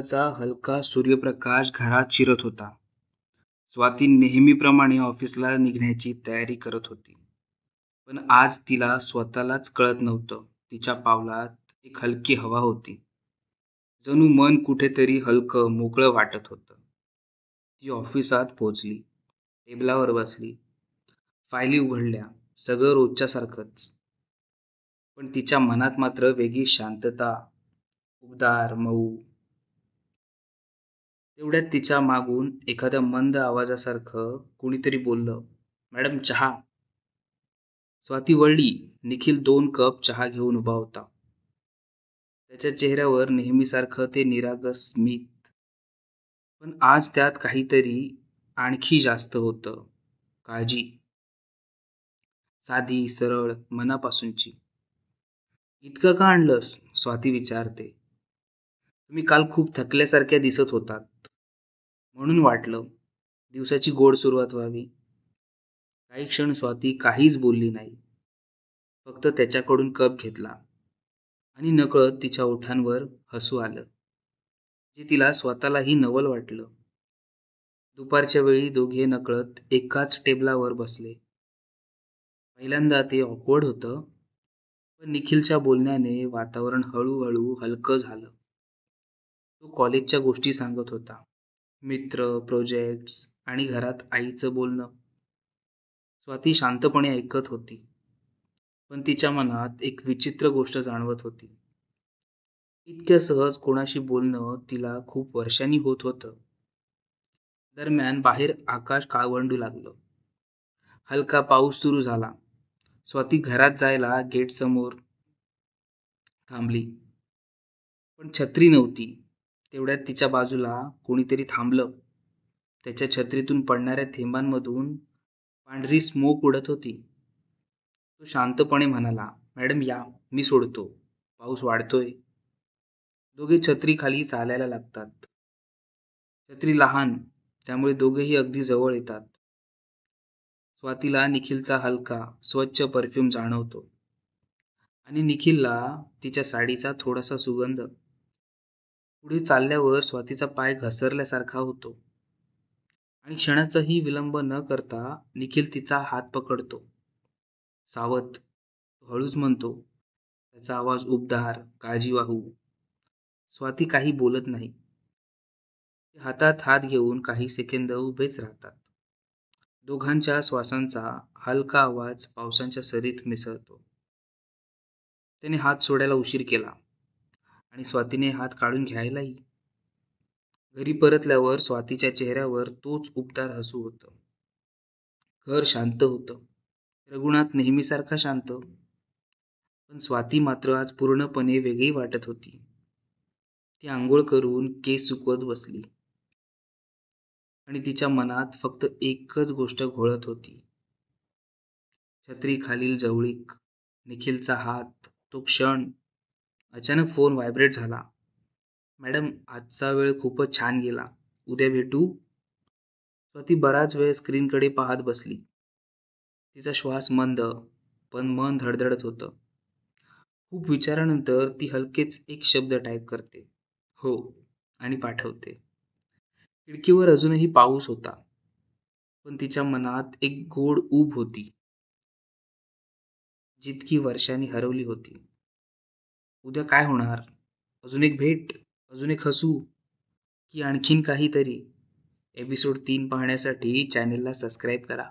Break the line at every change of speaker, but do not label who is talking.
सकाळचा हलका सूर्यप्रकाश घरात शिरत होता. स्वाती नेहमीप्रमाणे ऑफिसला निघण्याची तयारी करत होती. पण आज तिला स्वतःलाच कळत नव्हतं. तिच्या पावलात एक हलकी हवा होती. जणू मन कुठेतरी हलकं, मोकळं वाटत होतं. ती ऑफिसात पोहोचली. टेबलावर बसली. फायली उघडल्या. सगळं रोजच्यासारखंच. पण तिच्या मनात मात्र वेगळी शांतता, उबदार, मऊ. तेवढ्यात तिच्या मागून एखाद्या मंद आवाजासारखं कुणीतरी बोललं, "मॅडम चहा." स्वाती वळली. निखिल 2 कप चहा घेऊन उभा होता. त्याच्या चेहऱ्यावर नेहमीसारखं ते निरागस स्मित. पण आज त्यात काहीतरी आणखी जास्त होतं. काळजी. साधी, सरळ, मनापासूनची. "इतकं का आणलंस?" स्वाती विचारते. "तुम्ही काल खूप थकल्यासारख्या दिसत होतात. म्हणून वाटलं, दिवसाची गोड सुरुवात व्हावी." काही क्षण स्वाती काहीच बोलली नाही. फक्त त्याच्याकडून कप घेतला आणि नकळत तिच्या ओठांवर हसू आलं, जे तिला स्वतःलाही नवल वाटलं. दुपारच्या वेळी दोघे नकळत एकाच टेबलावर बसले. पहिल्यांदा ते ऑकवर्ड होतं, पण निखिलच्या बोलण्याने वातावरण हळूहळू हलकं झालं. तो कॉलेजच्या गोष्टी सांगत होता. मित्र, प्रोजेक्ट्स आणि घरात आईचं बोलणं. स्वाती शांतपणे ऐकत होती. पण तिच्या मनात एक विचित्र गोष्ट जाणवत होती. इतक्या सहज कोणाशी बोलणं तिला खूप वर्षांनी होत होतं. दरम्यान बाहेर आकाश काळवंडू लागलं. हलका पाऊस सुरू झाला. स्वाती घरात जायला गेटसमोर थांबली. पण छत्री नव्हती. तेवढ्यात तिच्या बाजूला कोणीतरी थांबलं. त्याच्या छत्रीतून पडणाऱ्या थेंबांमधून पांढरी स्मोक उडत होती. तो शांतपणे म्हणाला, "मॅडम या, मी सोडतो. पाऊस वाढतोय." दोघे छत्री खाली चालायला लागतात. छत्री लहान, त्यामुळे दोघेही अगदी जवळ येतात. स्वातीला निखिलचा हलका, स्वच्छ परफ्यूम जाणवतो आणि निखिलला तिच्या साडीचा थोडासा सुगंध. पुढे चालल्यावर स्वातीचा पाय घसरल्यासारखा होतो आणि क्षणाचाही विलंब न करता निखिल तिचा हात पकडतो. "सावध." तो हळूच म्हणतो. त्याचा आवाज उबदार, काळजीवाहू. स्वाती काही बोलत नाही. ते हातात हात घेऊन काही सेकंद उभेच राहतात. दोघांच्या श्वासांचा हलका आवाज पावसाच्या सरीत मिसळतो. त्याने हात सोडायला उशीर केला आणि स्वातीने हात काढून घ्यायलाही. घरी परतल्यावर स्वातीच्या चेहऱ्यावर तोच उबदार हसू होतं. घर शांत होतं. रघुनाथ नेहमीसारखा शांत. पण स्वाती मात्र आज पूर्णपणे वेगळी वाटत होती. ती अंघोळ करून केस सुकवत बसली आणि तिच्या मनात फक्त एकच गोष्ट घोळत होती. छत्री खालील जवळीक, निखिलचा हात, तो क्षण. अचानक फोन व्हायब्रेट झाला. "मॅडम, आजचा वेळ खूपच छान गेला. उद्या भेटू." स्वाती बराच वेळ स्क्रीनकडे पाहत बसली. तिचा श्वास मंद, पण मन धडधडत होतं. खूप विचारानंतर ती हलकेच एक शब्द टाईप करते, "हो," आणि पाठवते. खिडकीवर अजूनही पाऊस होता. पण तिच्या मनात एक गोड ऊब होती, जितकी वर्षांनी हरवली होती. उद्या काय होणार? अजून एक भेट? अजून एक हसू? की आणखीन काहीतरी? एपिसोड 3 पाहण्यासाठी चॅनेलला सबस्क्राईब करा.